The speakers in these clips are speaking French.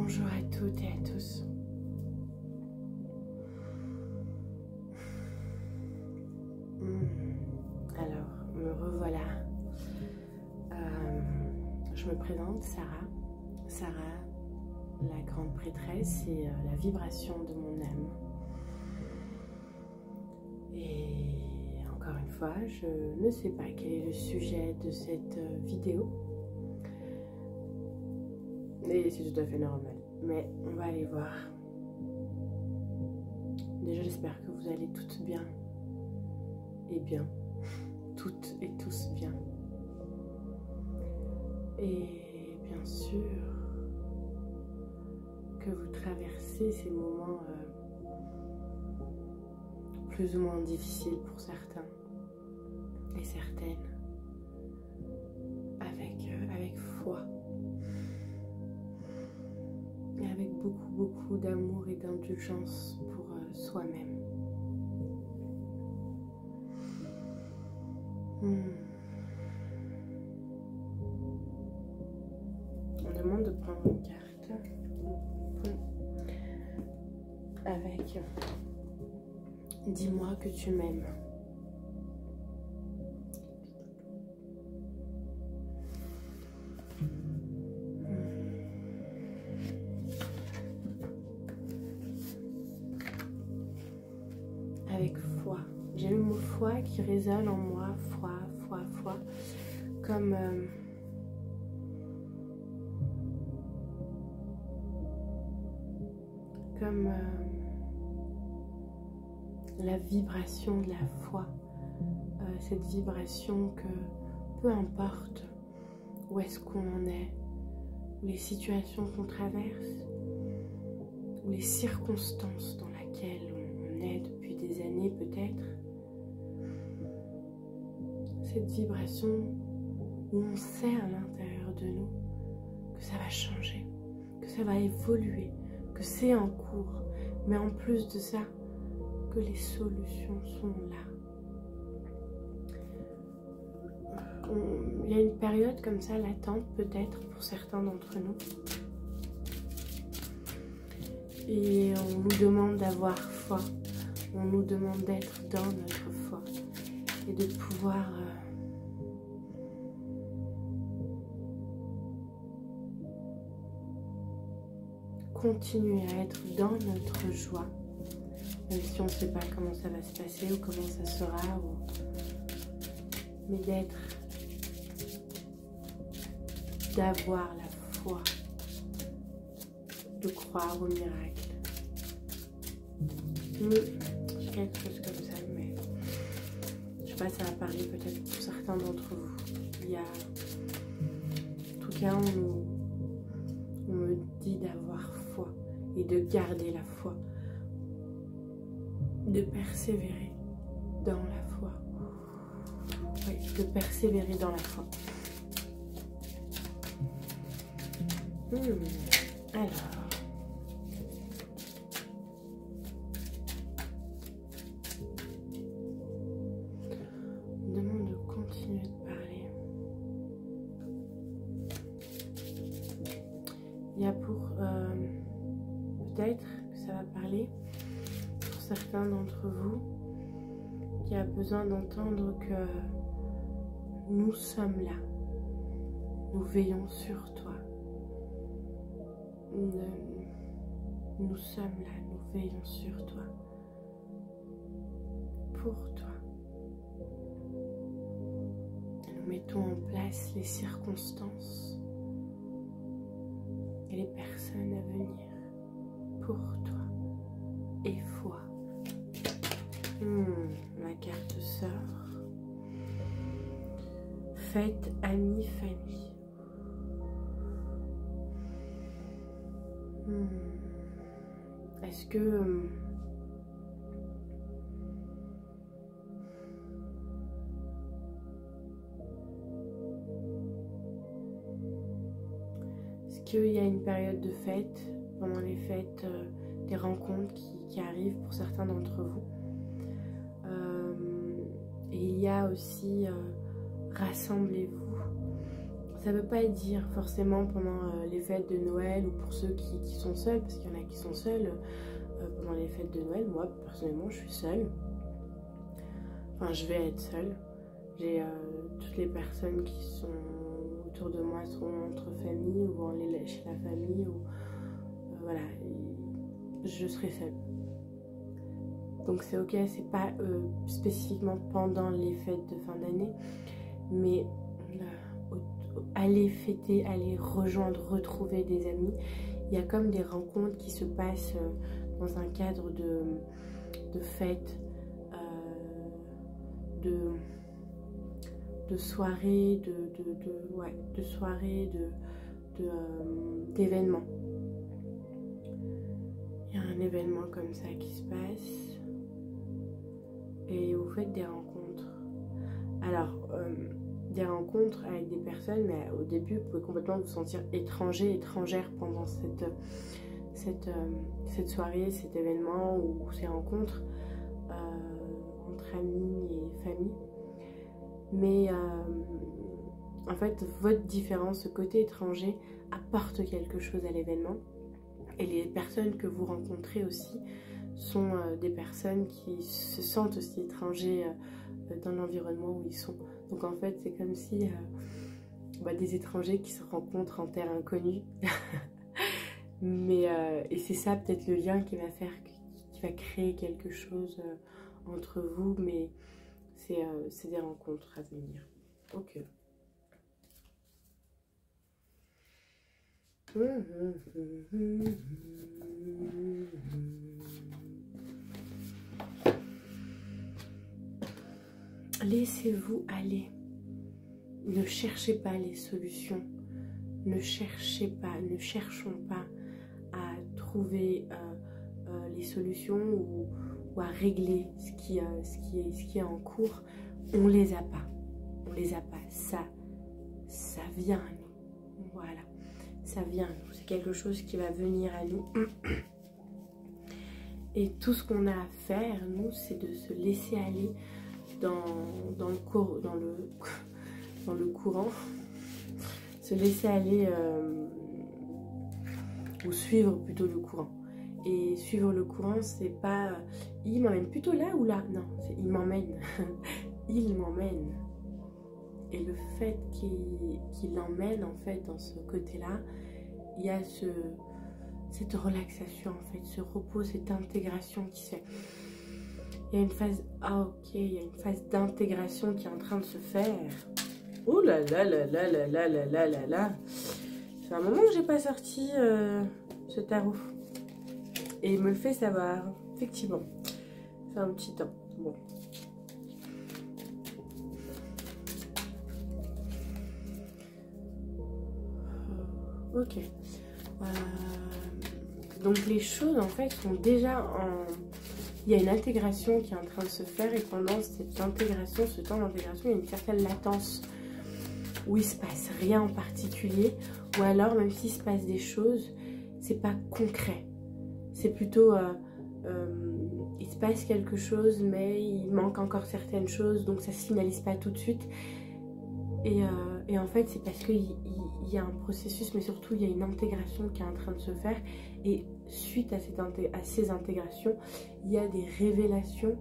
Bonjour à toutes et à tous. Alors, me revoilà. Je me présente, Sarah. Sarah, la grande prêtresse et la vibration de mon âme. Et encore une fois, je ne sais pas quel est le sujet de cette vidéo. Et c'est tout à fait normal. Mais on va aller voir. Déjà, j'espère que vous allez toutes bien. Et bien. Toutes et tous bien. Et bien sûr que vous traversez ces moments plus ou moins difficiles pour certains et certaines avec foi et avec beaucoup d'amour et d'indulgence pour soi-même. On demande de prendre une carte avec « Dis-moi que tu m'aimes ». Avec foi. J'ai le mot foi qui résonne en moi, foi, comme la vibration de la foi, cette vibration que peu importe où est-ce qu'on en est, ou les situations qu'on traverse, ou les circonstances dans lesquelles on est depuis des années peut-être, cette vibration où on sait à l'intérieur de nous que ça va changer, que ça va évoluer, que c'est en cours, mais en plus de ça, que les solutions sont là. Il y a une période comme ça latente peut-être pour certains d'entre nous. Et on nous demande d'avoir foi, on nous demande d'être dans notre foi et de pouvoir continuer à être dans notre joie, même si on ne sait pas comment ça va se passer ou comment ça sera, mais d'avoir la foi, de croire au miracle. J'ai quelque chose comme ça, mais je sais pas, ça va parler peut-être pour certains d'entre vous. Il y a, en tout cas, on me dit d'avoir foi et de garder la foi, de persévérer dans la foi. Oui, de persévérer dans la foi. Alors, on demande de continuer de parler. Il y a pour peut-être que ça va parler pour certains d'entre vous qui a besoin d'entendre que nous sommes là, nous veillons sur toi. Nous sommes là, nous veillons sur toi, pour toi. Nous mettons en place les circonstances et les personnes à venir pour toi et foi. La carte sort. Fête, amis, famille. Est-ce que qu'il y a une période de fête, pendant les fêtes, des rencontres qui arrivent pour certains d'entre vous, et il y a aussi rassemblez-vous, Ça ne veut pas dire forcément pendant les fêtes de Noël ou pour ceux qui sont seuls, parce qu'il y en a qui sont seuls pendant les fêtes de Noël. Moi, personnellement, je suis seule. Enfin, je vais être seule. J'ai toutes les personnes qui sont autour de moi sont entre famille ou chez la famille. Ou, voilà, je serai seule. Donc c'est ok, c'est pas spécifiquement pendant les fêtes de fin d'année, mais aller fêter, aller rejoindre, retrouver des amis. Il y a comme des rencontres qui se passent dans un cadre de fêtes, de soirées, de soirées, d'événements. Il y a un événement comme ça qui se passe et vous faites des rencontres. Alors, des rencontres avec des personnes, mais au début, vous pouvez complètement vous sentir étranger, étrangère pendant cette soirée, cet événement ou ces rencontres entre amis et famille. Mais en fait, votre différence, ce côté étranger, apporte quelque chose à l'événement. Et les personnes que vous rencontrez aussi sont des personnes qui se sentent aussi étrangers dans l'environnement où ils sont. Donc en fait, c'est comme si des étrangers qui se rencontrent en terre inconnue. Mais et c'est ça peut-être le lien qui va créer quelque chose entre vous, mais c'est des rencontres à venir. Ok. Laissez-vous aller. Ne cherchez pas les solutions. Ne cherchons pas à trouver les solutions ou à régler ce qui est en cours. On les a pas. On les a pas. Ça vient à nous. Voilà. Ça vient à nous. C'est quelque chose qui va venir à nous. Et tout ce qu'on a à faire, nous, c'est de se laisser aller dans le courant, se laisser aller ou suivre plutôt le courant. Et suivre le courant, c'est pas il m'emmène plutôt là ou là, non, c'est il m'emmène. Il m'emmène. Et le fait qu'il l'emmène en fait dans ce côté-là, il y a cette relaxation en fait, ce repos, cette intégration qui se fait. Il y a une phase, il y a une phase d'intégration qui est en train de se faire. Oh là là là là là là là là là là. C'est un moment que j'ai pas sorti ce tarot. Et il me le fait savoir, effectivement. Ça fait un petit temps. Bon. Ok. Donc les choses en fait sont déjà en... Il y a une intégration qui est en train de se faire et pendant cette intégration, ce temps d'intégration, il y a une certaine latence où il se passe rien en particulier ou alors même s'il se passe des choses, c'est pas concret. C'est plutôt il se passe quelque chose mais il manque encore certaines choses donc ça se finalise pas tout de suite. Et en fait, c'est parce qu'il y a un processus, mais surtout, il y a une intégration qui est en train de se faire. Et suite à ces intégrations, il y a des révélations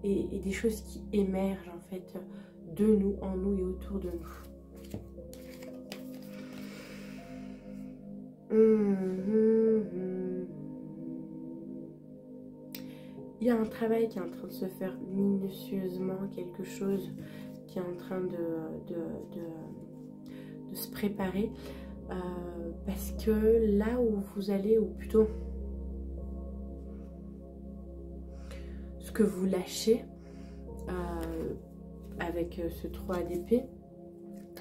et des choses qui émergent, en fait, de nous, en nous et autour de nous. Il y a un travail qui est en train de se faire minutieusement, quelque chose qui est en train de se préparer parce que là où vous allez, ou plutôt ce que vous lâchez avec ce 3 d'épée,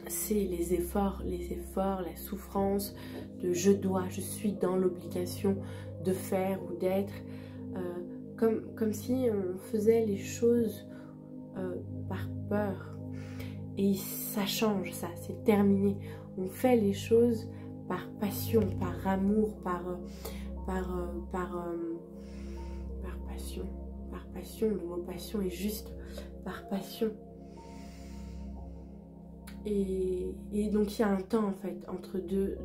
c'est les efforts, la souffrance de je dois, je suis dans l'obligation de faire ou d'être, comme si on faisait les choses par peur. Et ça change, ça, c'est terminé. On fait les choses par passion, par amour, par passion. Par passion, le mot passion est juste, par passion. Et donc il y a un temps en fait entre deux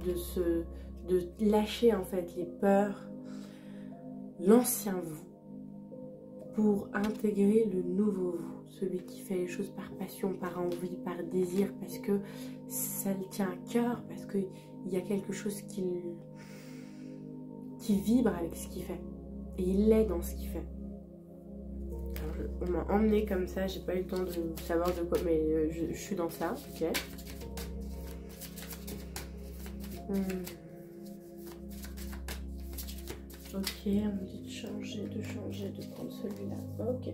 de lâcher en fait les peurs, l'ancien vous, pour intégrer le nouveau vous, celui qui fait les choses par passion, par envie, par désir, parce que ça le tient à cœur, parce qu'il y a quelque chose qui vibre avec ce qu'il fait. Et il l'est dans ce qu'il fait. Alors, on m'a emmené comme ça, j'ai pas eu le temps de savoir de quoi, mais je suis dans ça, ok. Ok, on me dit de changer, de prendre celui-là. Ok.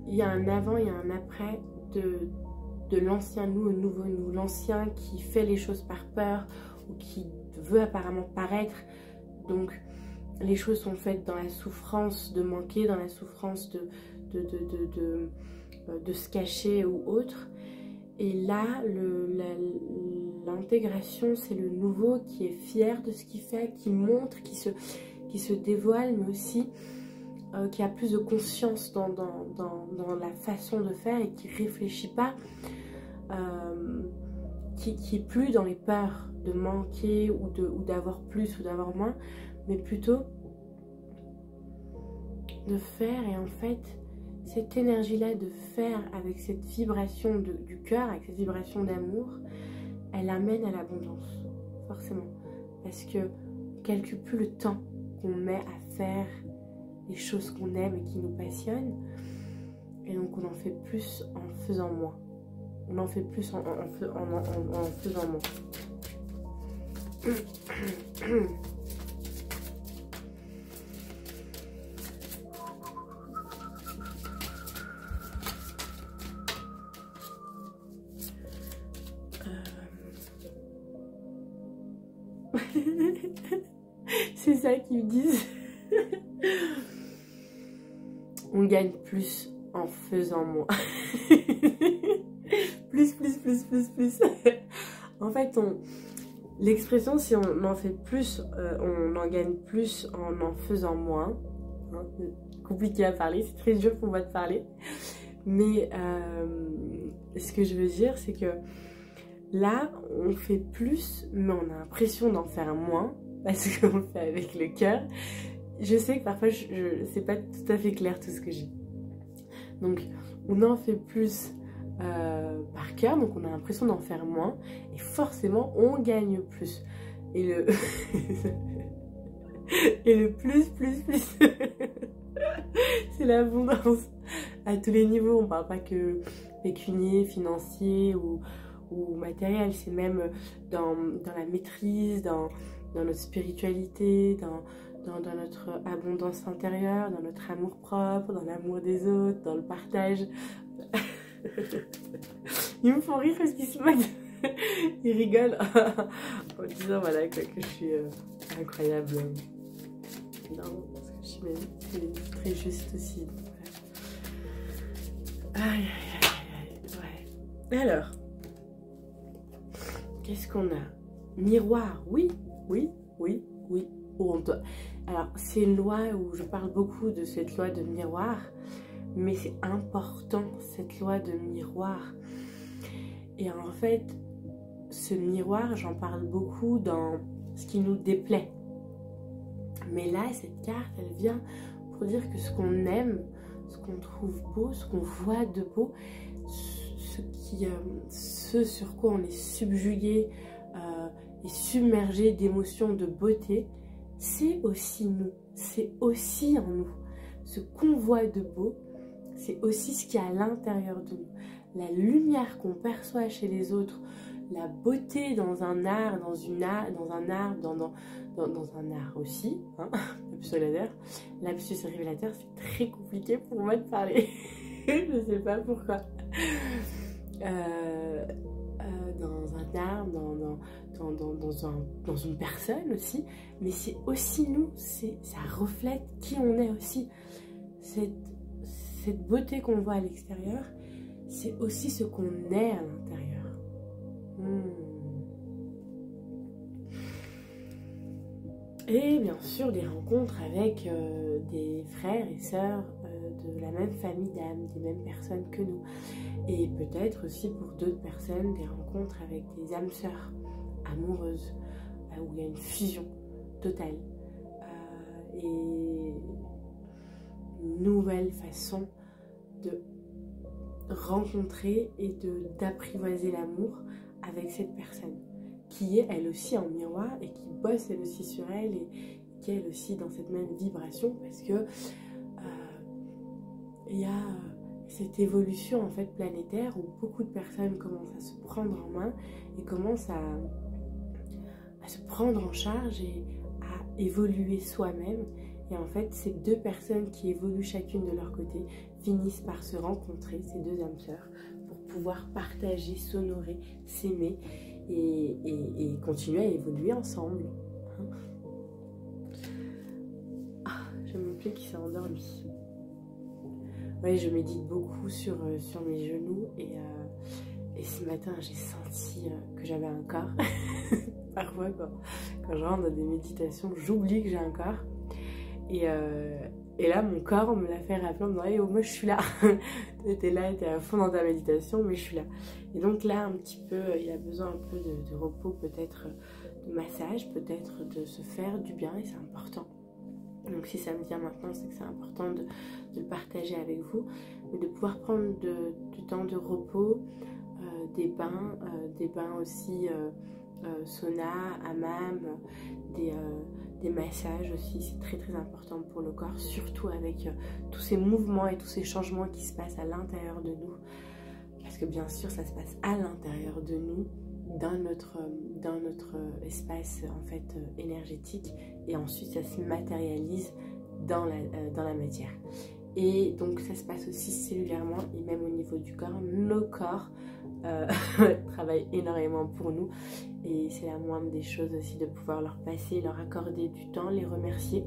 Il y a un avant, il y a un après de l'ancien nous au nouveau nous. L'ancien qui fait les choses par peur ou qui veut apparemment paraître. Donc les choses sont faites dans la souffrance de manquer, dans la souffrance de se cacher ou autre. Et là, l'intégration, c'est le nouveau qui est fier de ce qu'il fait, qui montre, qui se dévoile, mais aussi qui a plus de conscience dans la façon de faire et qui ne réfléchit pas, qui est plus dans les peurs de manquer ou d'avoir plus ou d'avoir moins, mais plutôt de faire. Et en fait, cette énergie-là de faire avec cette vibration du cœur, avec cette vibration d'amour, elle amène à l'abondance, forcément. Parce que on ne calcule plus le temps qu'on met à faire les choses qu'on aime et qui nous passionnent. Et donc on en fait plus en faisant moins. On en fait plus en faisant moins. C'est ça qu'ils me disent. On gagne plus en faisant moins. plus. En fait, l'expression, si on en fait plus, on en gagne plus en faisant moins. Hein, c'est compliqué à parler, c'est très dur pour moi de parler. Mais ce que je veux dire, c'est que là, on fait plus, mais on a l'impression d'en faire moins, parce qu'on le fait avec le cœur. Je sais que parfois, c'est pas tout à fait clair tout ce que j'ai. Donc, on en fait plus par cœur, donc on a l'impression d'en faire moins, et forcément, on gagne plus. Et le... et le plus, c'est l'abondance. À tous les niveaux, on parle pas que pécunier, financier ou matériel, c'est même dans la maîtrise, dans notre spiritualité, dans notre abondance intérieure, dans notre amour propre, dans l'amour des autres, dans le partage. Ils me font rire parce qu'ils se moquent. Ils rigolent en disant voilà que je suis incroyable. Non, parce que je suis même très juste aussi. Aïe. Ouais. Alors, qu'est-ce qu'on a? Miroir, oui. Alors, c'est une loi où je parle beaucoup de cette loi de miroir, mais c'est important, cette loi de miroir. Et en fait, ce miroir, j'en parle beaucoup dans ce qui nous déplaît. Mais là, cette carte, elle vient pour dire que ce qu'on aime, ce qu'on trouve beau, ce qu'on voit de beau, ce sur quoi on est subjugué et submergé d'émotions de beauté, c'est aussi nous, c'est aussi en nous. Ce qu'on voit de beau, c'est aussi ce qu'il y a à l'intérieur de nous. La lumière qu'on perçoit chez les autres, la beauté dans un art, dans un art aussi, hein, lapsus révélateur, c'est très compliqué pour moi de parler, je sais pas pourquoi. Dans un art, dans une personne aussi, mais c'est aussi nous, ça reflète qui on est aussi. Cette beauté qu'on voit à l'extérieur, c'est aussi ce qu'on est à l'intérieur. Et bien sûr des rencontres avec des frères et sœurs de la même famille d'âme, des mêmes personnes que nous. Et peut-être aussi pour d'autres personnes des rencontres avec des âmes sœurs amoureuses, où il y a une fusion totale. Et une nouvelle façon de rencontrer et d'apprivoiser l'amour avec cette personne qui est elle aussi en miroir et qui bosse elle aussi sur elle et qui est elle aussi dans cette même vibration, parce que il y a cette évolution en fait planétaire où beaucoup de personnes commencent à se prendre en main et commencent à se prendre en charge et à évoluer soi-même. Et en fait, ces deux personnes qui évoluent chacune de leur côté finissent par se rencontrer, ces deux âmes sœurs, pour pouvoir partager, s'honorer, s'aimer et continuer à évoluer ensemble. Ah, j'ai mon pied qui s'est endormi. Ouais, je médite beaucoup sur mes genoux et ce matin, j'ai senti que j'avais un corps. Parfois, quand je rentre dans des méditations, j'oublie que j'ai un corps. Et là, mon corps me l'a fait rappeler en me disant hey, « oh, moi, je suis là !» T'es là, t'es à fond dans ta méditation, mais je suis là. Et donc là, un petit peu, il a besoin un peu de repos, peut-être de massage, peut-être de se faire du bien, et c'est important. Donc si ça me vient maintenant, c'est que c'est important de le partager avec vous, mais de pouvoir prendre du temps de repos, des bains aussi, sauna, hammam, des massages aussi, c'est très très important pour le corps, surtout avec tous ces mouvements et tous ces changements qui se passent à l'intérieur de nous, parce que bien sûr ça se passe à l'intérieur de nous, dans notre espace en fait énergétique, et ensuite ça se matérialise dans la matière. Et donc ça se passe aussi cellulairement et même au niveau du corps. Nos corps travaillent énormément pour nous et c'est la moindre des choses aussi de pouvoir leur passer, leur accorder du temps, les remercier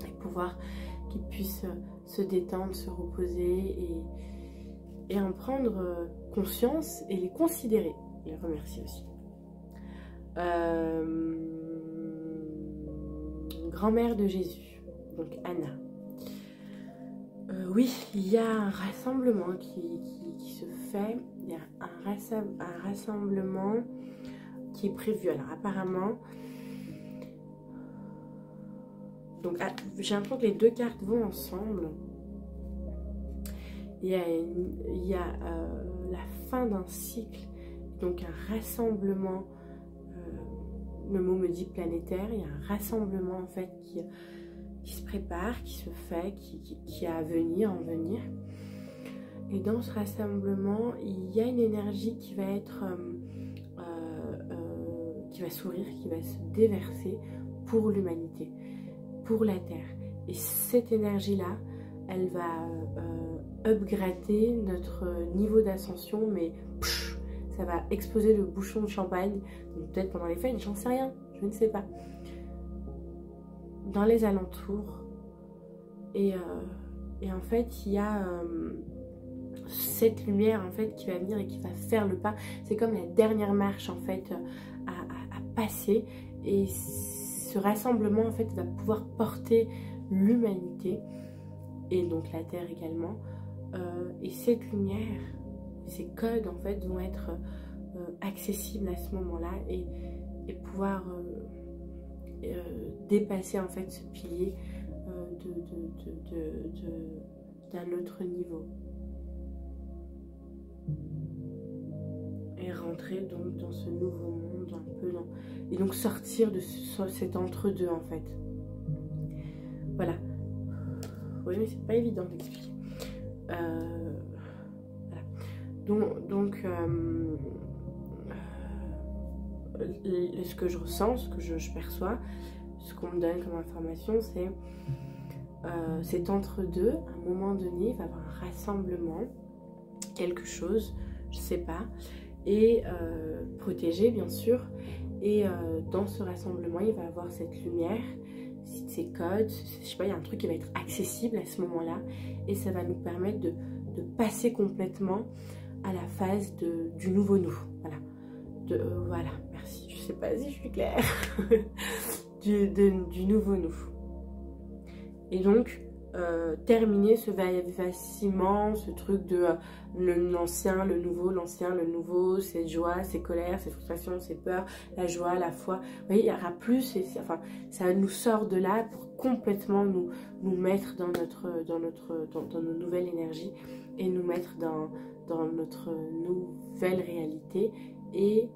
et pouvoir qu'ils puissent se détendre, se reposer et en prendre conscience et les considérer, les remercier aussi. Grand-mère de Jésus, donc Anna. Oui, il y a un rassemblement qui se fait, il y a un rassemblement qui est prévu. Alors apparemment, donc j'ai l'impression que les deux cartes vont ensemble. Il y a la fin d'un cycle, donc un rassemblement, le mot me dit planétaire, il y a un rassemblement en fait qui se prépare, qui se fait, qui a à venir, en venir. Et dans ce rassemblement, il y a une énergie qui va être, qui va s'ouvrir, qui va se déverser pour l'humanité, pour la Terre. Et cette énergie-là, elle va upgrader notre niveau d'ascension, mais pff, ça va exploser le bouchon de champagne, peut-être pendant les fêtes, j'en sais rien, je ne sais pas. Dans les alentours, et en fait il y a cette lumière en fait qui va venir et qui va faire le pas. C'est comme la dernière marche en fait à passer, et ce rassemblement en fait va pouvoir porter l'humanité et donc la Terre également, et cette lumière, ces codes en fait vont être accessibles à ce moment-là et pouvoir dépasser en fait ce pilier d'un autre niveau et rentrer donc dans ce nouveau monde un peu et donc sortir de cet entre-deux en fait. Voilà. Oui, mais c'est pas évident d'expliquer. Voilà. Donc ce que je ressens, ce que je perçois, ce qu'on me donne comme information, c'est cet entre-deux. À un moment donné, il va y avoir un rassemblement, quelque chose, je sais pas, et protégé bien sûr. Et dans ce rassemblement, il va y avoir cette lumière, ces codes, je sais pas, il y a un truc qui va être accessible à ce moment-là, et ça va nous permettre de passer complètement à la phase du nouveau nous. Voilà. Voilà, merci. Je sais pas si je suis claire. du nouveau nous. Et donc, terminer ce vacillement, ce truc de l'ancien, le nouveau, l'ancien, le nouveau, cette joie, ces colères, ces frustrations, ces peurs, la joie, la foi. Vous voyez, il n'y aura plus, enfin, ça nous sort de là pour complètement nous mettre dans nos nouvelles énergies et nous mettre dans notre nouvelle réalité et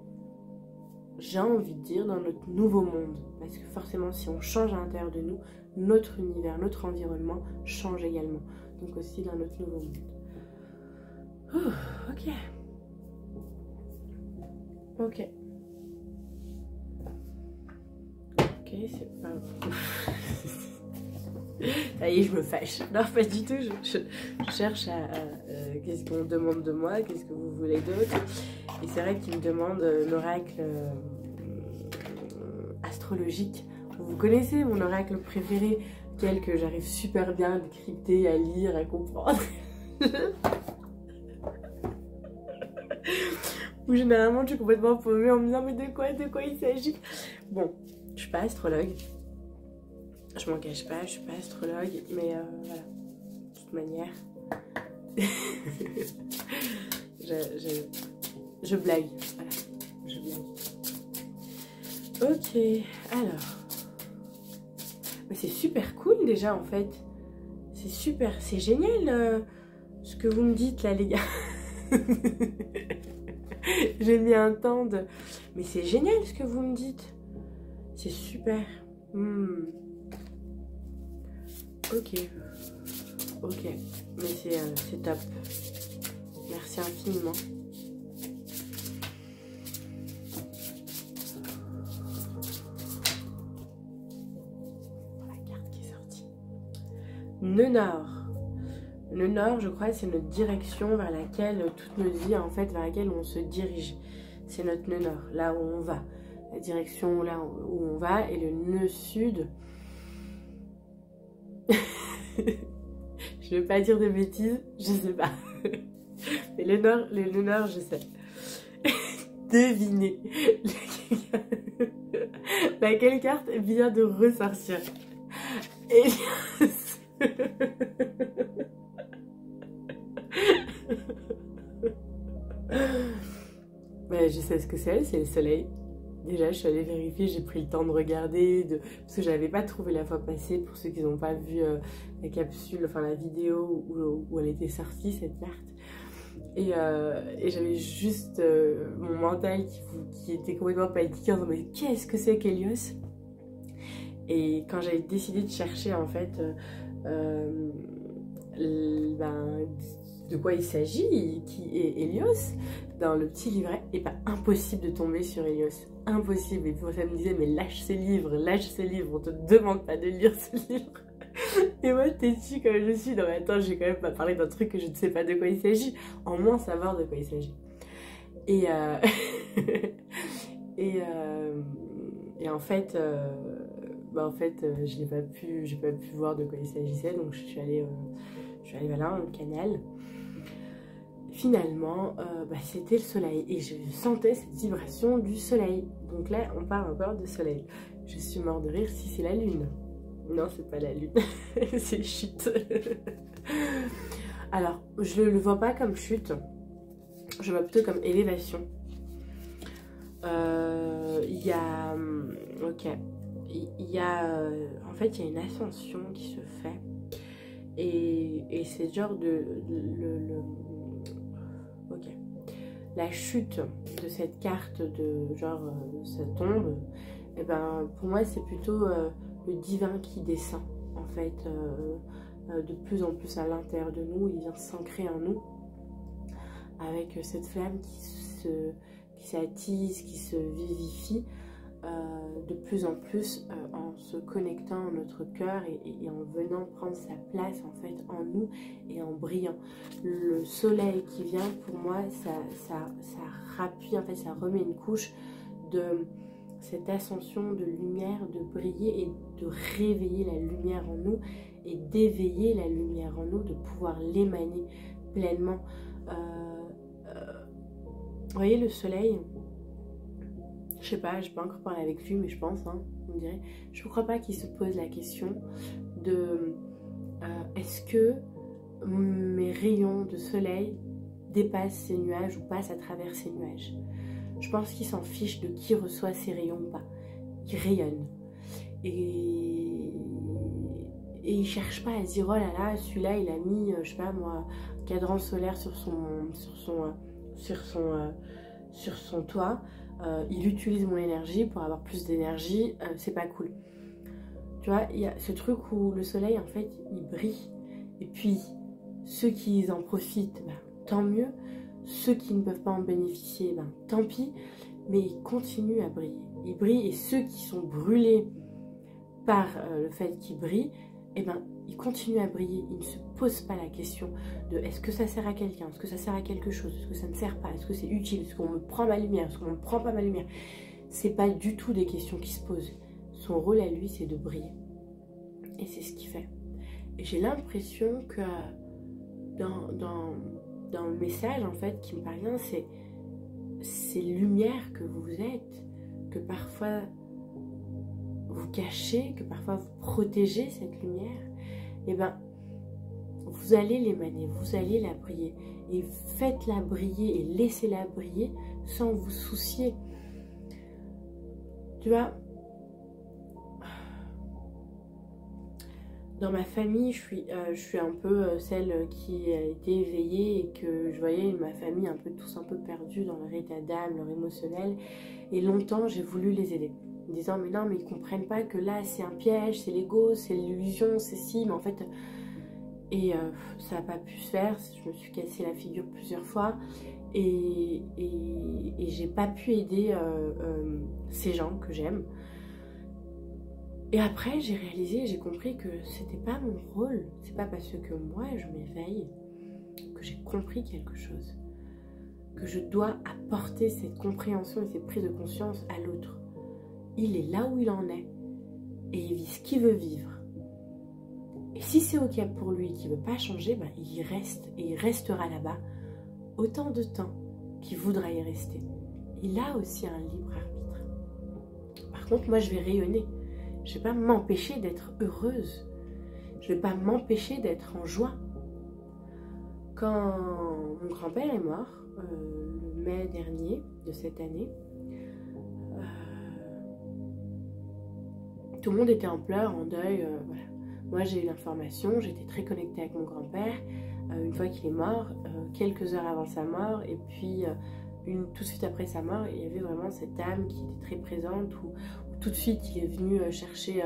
j'ai envie de dire dans notre nouveau monde. Parce que forcément, si on change à l'intérieur de nous, notre univers, notre environnement change également. Donc aussi dans notre nouveau monde. Ok. Ok. Ok, c'est pas... Ça y est, je me fâche. Non, pas du tout. Je cherche à... qu'est-ce qu'on demande de moi? Qu'est-ce que vous voulez d'autre? Et c'est vrai qu'il me demande l'oracle astrologique. Vous connaissez mon oracle préféré, tel que j'arrive super bien à décrypter, à lire, à comprendre. Ou généralement je suis complètement paumée en me disant mais de quoi il s'agit. Bon, je suis pas astrologue. Je m'en cache pas, je suis pas astrologue, mais voilà. De toute manière. je blague. Voilà. Je blague. Ok, alors. Mais c'est super cool déjà en fait. C'est super, c'est génial ce que vous me dites là les gars. J'ai mis un temps de... Mais c'est génial ce que vous me dites. C'est super. Ok. Ok. Mais c'est top. Merci infiniment. La carte qui est sortie. Nœud nord. Le nord, je crois, c'est notre direction vers laquelle toute notre vie, en fait, vers laquelle on se dirige. C'est notre nœud nord, là où on va. La direction là où on va. Et le nœud sud... Je ne vais pas dire de bêtises, je sais pas. Mais le nœud nord, je sais. Devinez. Laquelle carte vient de ressortir. Hélios. Ouais, je sais ce que c'est le soleil. Déjà, je suis allée vérifier, j'ai pris le temps de regarder, parce que je n'avais pas trouvé la fois passée, pour ceux qui n'ont pas vu la capsule, enfin la vidéo où elle était sortie, cette carte. Et j'avais juste mon mental qui était complètement paniqué en disant mais qu'est-ce que c'est qu'Hélios? Et quand j'avais décidé de chercher en fait de quoi il s'agit, qui est Hélios, dans le petit livret, et pas impossible de tomber sur Hélios. Impossible. Et puis ça me disait mais lâche ces livres, on te demande pas de lire ce livre. Et moi têtue comme je suis, non mais attends, j'ai quand même pas parlé d'un truc que je ne sais pas de quoi il s'agit, en moins savoir de quoi il s'agit. Et en fait, j'ai pas pu voir de quoi il s'agissait, donc je suis allée voilà, dans le canal. Finalement, c'était le soleil et je sentais cette vibration du soleil. Donc là, on parle encore de soleil. Je suis mort de rire si c'est la lune. Non, c'est pas la lune, c'est chute. Alors, je le vois pas comme chute, je le vois plutôt comme élévation. Il y a... Ok. Il y a... en fait, il y a une ascension qui se fait. Et c'est genre ok. La chute de cette carte de genre ça tombe, et ben pour moi c'est plutôt le divin qui descend en fait de plus en plus à l'intérieur de nous, il vient s'ancrer en nous avec cette flamme qui s'attise, qui se vivifie de plus en plus en se connectant à notre cœur et en venant prendre sa place en fait en nous et en brillant. Le soleil qui vient pour moi ça rappuie en fait, ça remet une couche de cette ascension de lumière, de briller et de réveiller la lumière en nous et d'éveiller la lumière en nous, de pouvoir l'émaner pleinement. Vous voyez le soleil, je sais pas, j'ai pas encore parlé avec lui, mais je pense, hein, on dirait. Je ne crois pas qu'il se pose la question de est-ce que mes rayons de soleil dépassent ces nuages ou passent à travers ces nuages. Je pense qu'il s'en fiche de qui reçoit ces rayons ou pas. Il rayonne. Et il cherche pas à se dire oh là là, celui-là il a mis, je sais pas moi, un cadran solaire sur son toit. Il utilise mon énergie pour avoir plus d'énergie, c'est pas cool. Tu vois, il y a ce truc où le soleil en fait il brille. Et puis ceux qui en profitent, ben, tant mieux. Ceux qui ne peuvent pas en bénéficier, ben, tant pis. Mais il continue à briller. Il brille et ceux qui sont brûlés par le fait qu'il brille, eh ben, il continue à briller. Il ne se pose pas la question de est-ce que ça sert à quelqu'un, est-ce que ça sert à quelque chose, est-ce que ça ne sert pas, est-ce que c'est utile, est-ce qu'on me prend ma lumière, est-ce qu'on ne me prend pas ma lumière. C'est pas du tout des questions qui se posent. Son rôle à lui, c'est de briller. Et c'est ce qu'il fait. Et j'ai l'impression que dans le message en fait qui me parvient, c'est lumière que vous êtes, que parfois vous cachez, que parfois vous protégez cette lumière, et ben vous allez l'émaner, vous allez la briller, et faites-la briller et laissez-la briller sans vous soucier. Tu vois, dans ma famille, je suis un peu celle qui a été éveillée et que je voyais ma famille tous un peu perdus dans leur état d'âme, leur émotionnel. Et longtemps, j'ai voulu les aider. En disant, mais non, mais ils comprennent pas que là, c'est un piège, c'est l'ego, c'est l'illusion, c'est si, mais en fait... Et ça n'a pas pu se faire, je me suis cassé la figure plusieurs fois. Et j'ai pas pu aider ces gens que j'aime. Et après, j'ai réalisé, j'ai compris que c'était pas mon rôle. C'est pas parce que moi, je m'éveille que j'ai compris quelque chose. Que je dois apporter cette compréhension et cette prise de conscience à l'autre. Il est là où il en est. Et il vit ce qu'il veut vivre. Et si c'est ok pour lui, qu'il ne veut pas changer, ben, il y reste. Et il restera là-bas autant de temps qu'il voudra y rester. Il a aussi un libre arbitre. Par contre, moi, je vais rayonner. Je ne vais pas m'empêcher d'être heureuse. Je ne vais pas m'empêcher d'être en joie. Quand mon grand-père est mort, le mai dernier de cette année, tout le monde était en pleurs, en deuil. Voilà. Moi, j'ai eu l'information, j'étais très connectée avec mon grand-père. Une fois qu'il est mort, quelques heures avant sa mort, et puis tout de suite après sa mort, il y avait vraiment cette âme qui était très présente, où tout de suite il est venu chercher,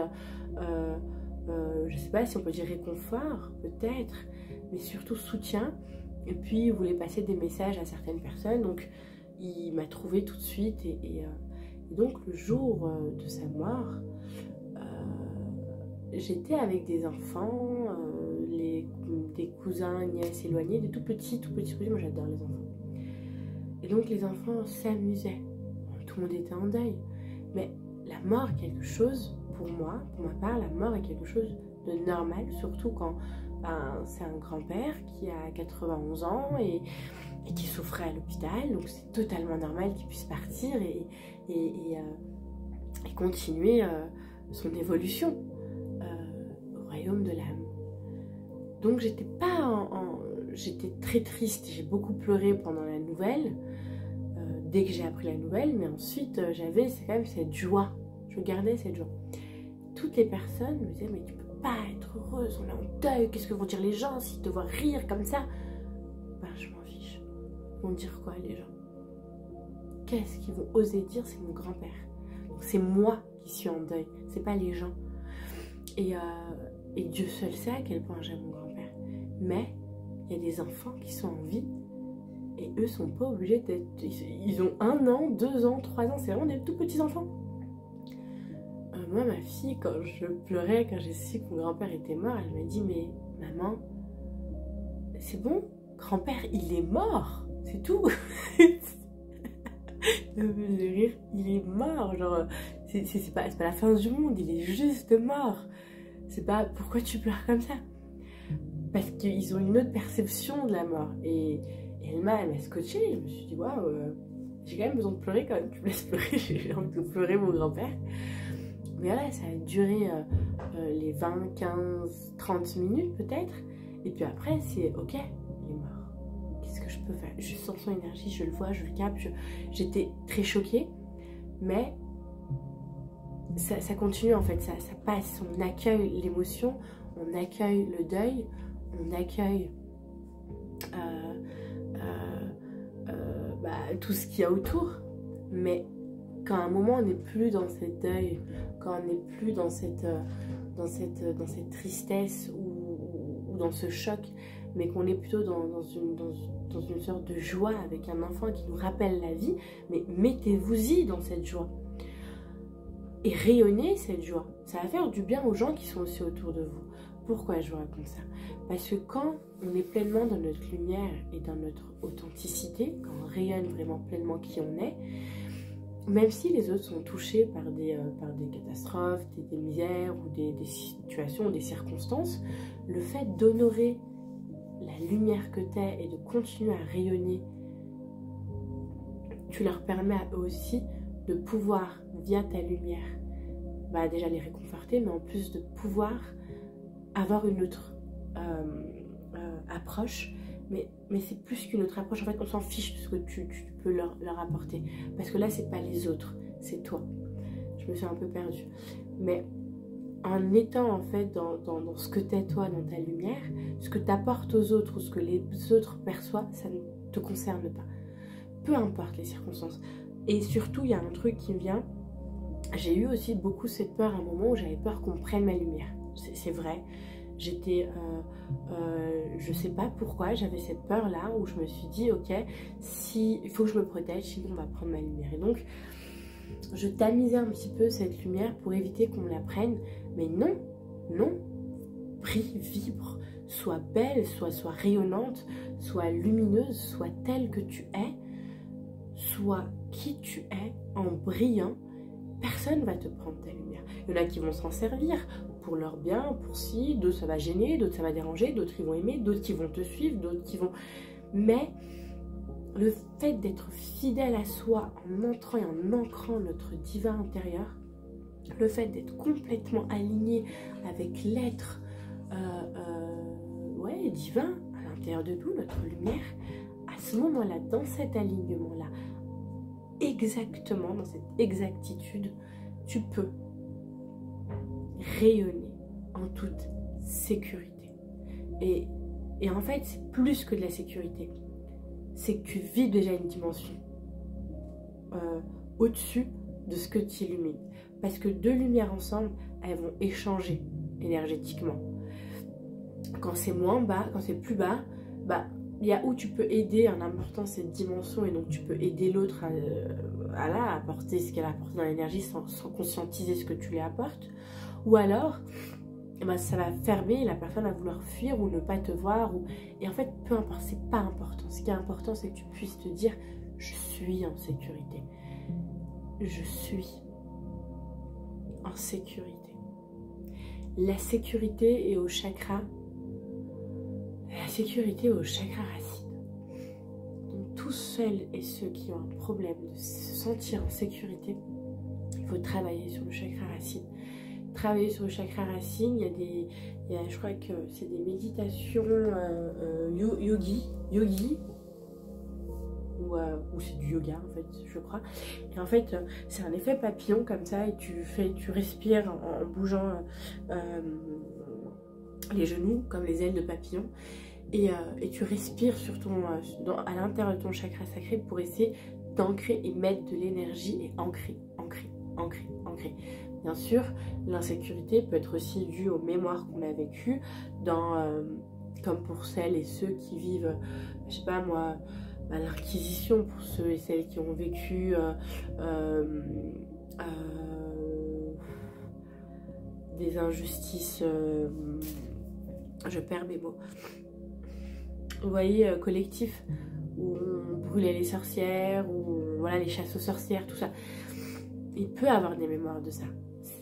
je ne sais pas si on peut dire réconfort, peut-être, mais surtout soutien. Et puis il voulait passer des messages à certaines personnes, donc il m'a trouvé tout de suite. Et donc le jour de sa mort, j'étais avec des enfants, des cousins, nièces éloignés, des tout petits, moi j'adore les enfants. Et donc les enfants s'amusaient, tout le monde était en deuil, mais la mort est quelque chose, pour moi, pour ma part, la mort est quelque chose de normal, surtout quand c'est un grand-père qui a 91 ans et qui souffrait à l'hôpital, donc c'est totalement normal qu'il puisse partir et continuer son évolution au royaume de l'âme. Donc j'étais très triste, j'ai beaucoup pleuré pendant la nouvelle, dès que j'ai appris la nouvelle, mais ensuite j'avais quand même cette joie, je gardais cette joie. Toutes les personnes me disaient mais tu peux pas être heureuse, on est en deuil, qu'est-ce que vont dire les gens s'ils te voient rire comme ça? Ben je m'en fiche, ils vont dire quoi les gens? Qu'est-ce qu'ils vont oser dire? C'est mon grand-père, donc c'est moi qui suis en deuil, c'est pas les gens. Et Dieu seul sait à quel point j'aime mon grand-père, mais il y a des enfants qui sont en vie et eux sont pas obligés d'être, ils ont 1 an, 2 ans, 3 ans, c'est vraiment des tout petits enfants. Moi ma fille, quand je pleurais, quand j'ai su que mon grand-père était mort, elle m'a dit mais maman, c'est bon, grand-père il est mort, c'est tout. De rire, il est mort, genre c'est pas la fin du monde, il est juste mort. C'est pas pourquoi tu pleures comme ça, parce qu'ils ont une autre perception de la mort. Et elle m'a scotché. Je me suis dit waouh, j'ai quand même besoin de pleurer quand même. Tu me laisses pleurer, j'ai envie de pleurer mon grand-père. Mais voilà, ça a duré les 20, 15, 30 minutes peut-être. Et puis après, c'est ok, il est mort. Qu'est-ce que je peux faire? Je sens son énergie, je le vois, je le capte. J'étais très choquée. Mais ça continue en fait, ça passe. On accueille l'émotion, on accueille le deuil, on accueille tout ce qu'il y a autour. Mais quand à un moment on n'est plus dans cette deuil, quand on n'est plus dans cette tristesse ou dans ce choc, mais qu'on est plutôt dans une sorte de joie avec un enfant qui nous rappelle la vie, mais mettez-vous-y dans cette joie. Et rayonnez cette joie. Ça va faire du bien aux gens qui sont aussi autour de vous. Pourquoi je vous raconte ça? Parce que quand on est pleinement dans notre lumière et dans notre authenticité, quand on rayonne vraiment pleinement qui on est, même si les autres sont touchés par des catastrophes, des misères ou des situations, des circonstances, le fait d'honorer la lumière que tu es et de continuer à rayonner, tu leur permets à eux aussi de pouvoir, via ta lumière, déjà les réconforter, mais en plus de pouvoir avoir une autre approche. Mais c'est plus qu'une autre approche. En fait, on s'en fiche de ce que tu peux leur apporter. Parce que là, c'est pas les autres, c'est toi. Je me suis un peu perdue. Mais en étant en fait dans ce que t'es toi, dans ta lumière, ce que tu apportes aux autres ou ce que les autres perçoivent, ça ne te concerne pas. Peu importe les circonstances. Et surtout, il y a un truc qui me vient. J'ai eu aussi beaucoup cette peur à un moment où j'avais peur qu'on prenne ma lumière. C'est vrai. J'étais, je sais pas pourquoi, j'avais cette peur là où je me suis dit ok, il faut que je me protège, sinon on va prendre ma lumière. Et donc je tamisais un petit peu cette lumière pour éviter qu'on me la prenne. Mais non, brille, vibre, sois belle, sois rayonnante, sois lumineuse, sois telle que tu es, sois qui tu es en brillant. Personne va te prendre ta lumière. Il y en a qui vont s'en servir pour leur bien, pour si, d'autres ça va gêner, d'autres ça va déranger, d'autres ils vont aimer, d'autres qui vont te suivre, d'autres qui vont... Mais le fait d'être fidèle à soi en entrant et en ancrant notre divin intérieur, le fait d'être complètement aligné avec l'être divin à l'intérieur de nous, notre lumière, à ce moment-là, dans cet alignement-là, exactement, dans cette exactitude, tu peux rayonner en toute sécurité. Et en fait, c'est plus que de la sécurité. C'est que tu vis déjà une dimension au-dessus de ce que tu illumines. Parce que deux lumières ensemble, elles vont échanger énergétiquement. Quand c'est moins bas, quand c'est plus bas, il y a où tu peux aider en apportant cette dimension et donc tu peux aider l'autre à apporter ce qu'elle apporte dans l'énergie sans conscientiser ce que tu lui apportes. Ou alors, ça va fermer, la personne va vouloir fuir ou ne pas te voir. Et en fait, peu importe, c'est pas important. Ce qui est important, c'est que tu puisses te dire « Je suis en sécurité. Je suis en sécurité. » La sécurité est au chakra. La sécurité est au chakra racine. Donc, tous celles et ceux qui ont un problème de se sentir en sécurité, il faut travailler sur le chakra racine. Travailler sur le chakra racine, je crois que c'est des méditations yogi, ou c'est du yoga en fait, je crois. Et en fait, c'est un effet papillon comme ça, et tu respires en bougeant les genoux comme les ailes de papillon, et tu respires sur à l'intérieur de ton chakra sacré pour essayer d'ancrer et mettre de l'énergie et ancrer. Bien sûr, l'insécurité peut être aussi due aux mémoires qu'on a vécues, comme pour celles et ceux qui vivent, je sais pas moi, l'Inquisition, pour ceux et celles qui ont vécu des injustices, je perds mes mots, vous voyez, collectif, où on brûlait les sorcières, ou voilà, les chasses aux sorcières, tout ça. Il peut avoir des mémoires de ça,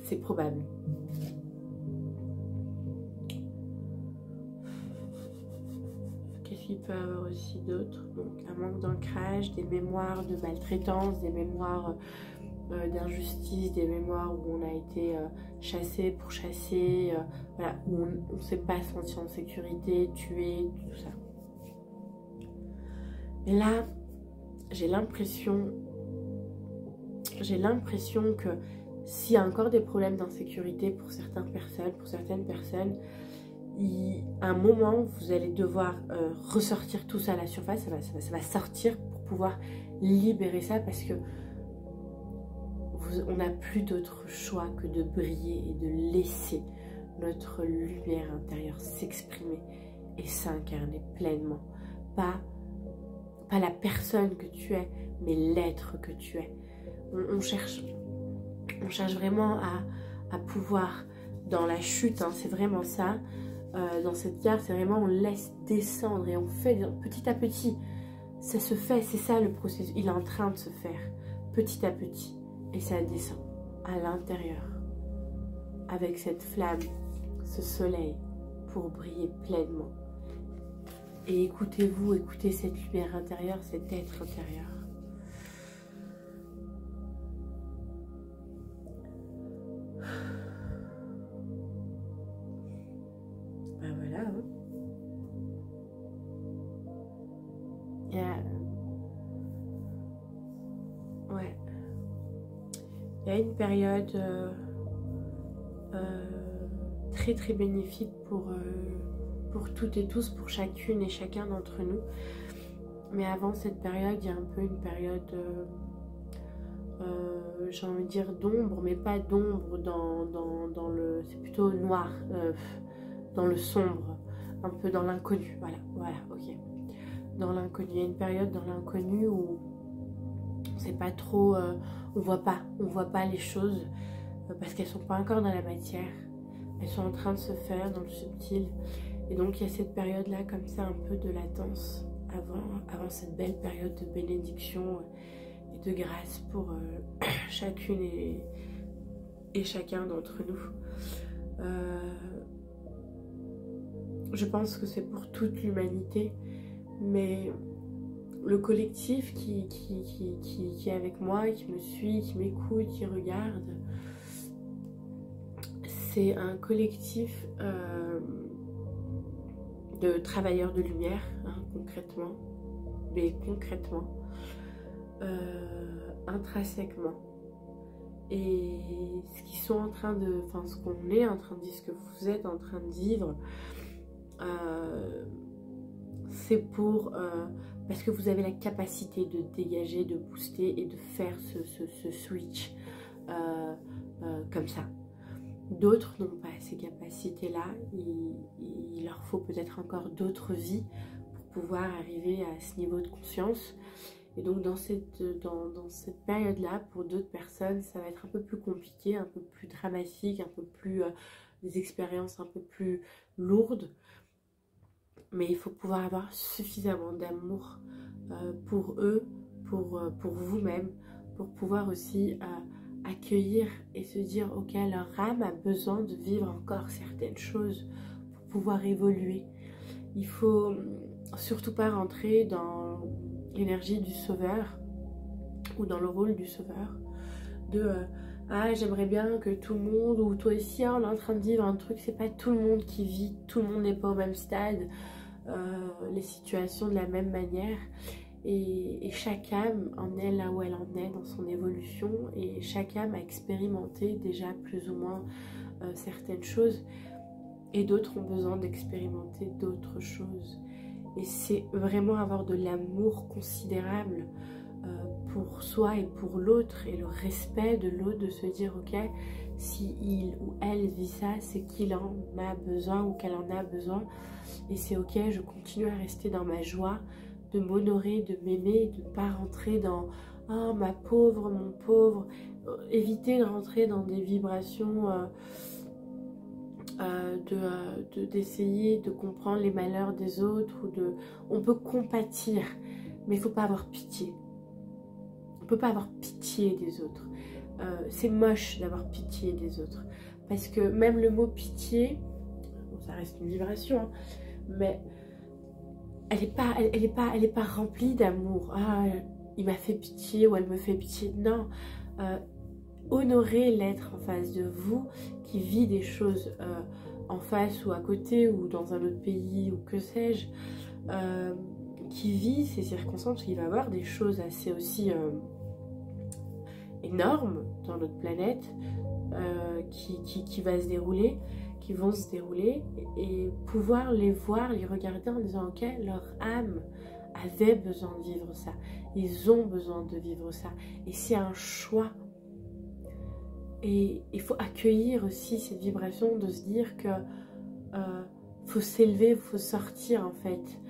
c'est probable. Qu'est-ce il peut y avoir aussi d'autres. Donc un manque d'ancrage, des mémoires de maltraitance, des mémoires d'injustice, des mémoires où on a été chassé, pourchassé, voilà, où on ne s'est pas senti en sécurité, tué, tout ça. Et là, j'ai l'impression que s'il y a encore des problèmes d'insécurité pour certaines personnes, à un moment, vous allez devoir ressortir tout ça à la surface, ça va sortir pour pouvoir libérer ça, parce que on n'a plus d'autre choix que de briller et de laisser notre lumière intérieure s'exprimer et s'incarner pleinement. Pas la personne que tu es, mais l'être que tu es. On cherche vraiment à pouvoir, dans la chute, hein, c'est vraiment ça, dans cette carte, c'est vraiment on laisse descendre et on fait petit à petit. Ça se fait, c'est ça le processus, il est en train de se faire petit à petit. Et ça descend à l'intérieur, avec cette flamme, ce soleil, pour briller pleinement. Et écoutez-vous, écoutez cette lumière intérieure, cet être intérieur. Ben voilà. Hein. Ouais. Il y a une période très très bénéfique pour toutes et tous, pour chacune et chacun d'entre nous. Mais avant cette période, il y a un peu une période, j'ai envie de dire d'ombre, mais pas d'ombre dans le... C'est plutôt noir, dans le sombre, un peu dans l'inconnu. Voilà, ok. Dans l'inconnu. Il y a une période dans l'inconnu où c'est pas trop... on voit pas les choses parce qu'elles sont pas encore dans la matière, elles sont en train de se faire dans le subtil, et donc il y a cette période là comme ça, un peu de latence avant cette belle période de bénédiction et de grâce pour chacune et chacun d'entre nous. Je pense que c'est pour toute l'humanité, mais le collectif qui est avec moi, qui me suit, qui m'écoute, qui regarde, c'est un collectif de travailleurs de lumière, hein, concrètement, intrinsèquement. Et ce qu'ils sont en train de, enfin ce qu'on est en train de vivre, ce que vous êtes en train de vivre, c'est pour parce que vous avez la capacité de dégager, de booster et de faire ce switch comme ça. D'autres n'ont pas ces capacités-là, il leur faut peut-être encore d'autres vies pour pouvoir arriver à ce niveau de conscience. Et donc dans cette période-là, pour d'autres personnes, ça va être un peu plus compliqué, un peu plus dramatique, un peu plus des expériences un peu plus lourdes. Mais il faut pouvoir avoir suffisamment d'amour pour eux, pour vous-même, pour pouvoir aussi accueillir et se dire ok, leur âme a besoin de vivre encore certaines choses pour pouvoir évoluer. Il faut surtout pas rentrer dans l'énergie du sauveur ou dans le rôle du sauveur de ah j'aimerais bien que tout le monde, ou toi aussi hein, on est en train de vivre un truc, c'est pas tout le monde qui vit, tout le monde n'est pas au même stade, les situations de la même manière, et chaque âme en est là où elle en est dans son évolution, et chaque âme a expérimenté déjà plus ou moins certaines choses, et d'autres ont besoin d'expérimenter d'autres choses. Et c'est vraiment avoir de l'amour considérable pour soi et pour l'autre, et le respect de l'autre, de se dire ok, si il ou elle vit ça, c'est qu'il en a besoin ou qu'elle en a besoin, et c'est ok, je continue à rester dans ma joie, de m'honorer, de m'aimer, de ne pas rentrer dans oh ma pauvre, mon pauvre, éviter de rentrer dans des vibrations d'essayer de comprendre les malheurs des autres, ou de... On peut compatir, mais il ne faut pas avoir pitié. On ne peut pas avoir pitié des autres. C'est moche d'avoir pitié des autres. Parce que même le mot pitié, bon, ça reste une vibration, hein, mais elle est pas remplie d'amour. Ah, il m'a fait pitié ou elle me fait pitié. Non, honorez l'être en face de vous qui vit des choses en face ou à côté ou dans un autre pays ou que sais-je, qui vit ces circonstances, il va y avoir des choses assez aussi énormes dans notre planète qui va se dérouler, qui vont se dérouler, et pouvoir les voir, les regarder en disant ok, leur âme avait besoin de vivre ça, ils ont besoin de vivre ça, et c'est un choix. Et il faut accueillir aussi cette vibration de se dire que faut s'élever, faut sortir en fait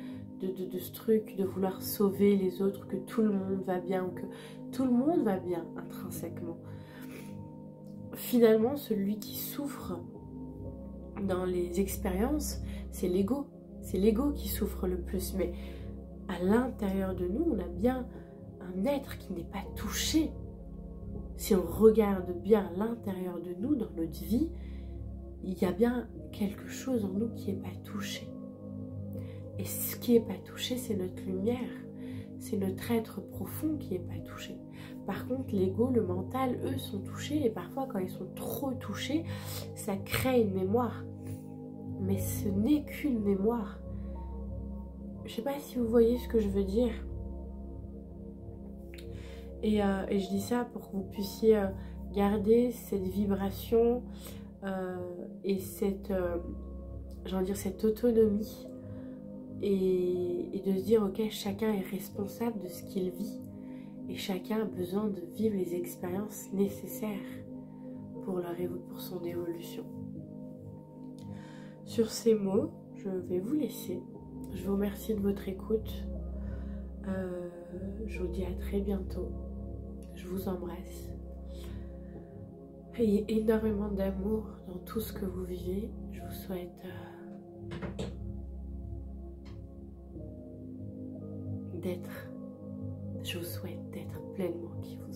de ce truc de vouloir sauver les autres, que tout le monde va bien ou que tout le monde va bien intrinsèquement. Finalement, celui qui souffre dans les expériences, c'est l'ego. C'est l'ego qui souffre le plus. Mais à l'intérieur de nous, on a bien un être qui n'est pas touché. Si on regarde bien à l'intérieur de nous, dans notre vie, il y a bien quelque chose en nous qui n'est pas touché. Et ce qui n'est pas touché, c'est notre lumière. C'est notre être profond qui n'est pas touché. Par contre, l'ego, le mental, eux, sont touchés. Et parfois, quand ils sont trop touchés, ça crée une mémoire. Mais ce n'est qu'une mémoire. Je ne sais pas si vous voyez ce que je veux dire. Et je dis ça pour que vous puissiez garder cette vibration et cette, cette autonomie. Et de se dire, ok, chacun est responsable de ce qu'il vit. Et chacun a besoin de vivre les expériences nécessaires pour son évolution. Sur ces mots, je vais vous laisser. Je vous remercie de votre écoute. Je vous dis à très bientôt. Je vous embrasse. Ayez énormément d'amour dans tout ce que vous vivez. Je vous souhaite je vous souhaite d'être pleinement qui vous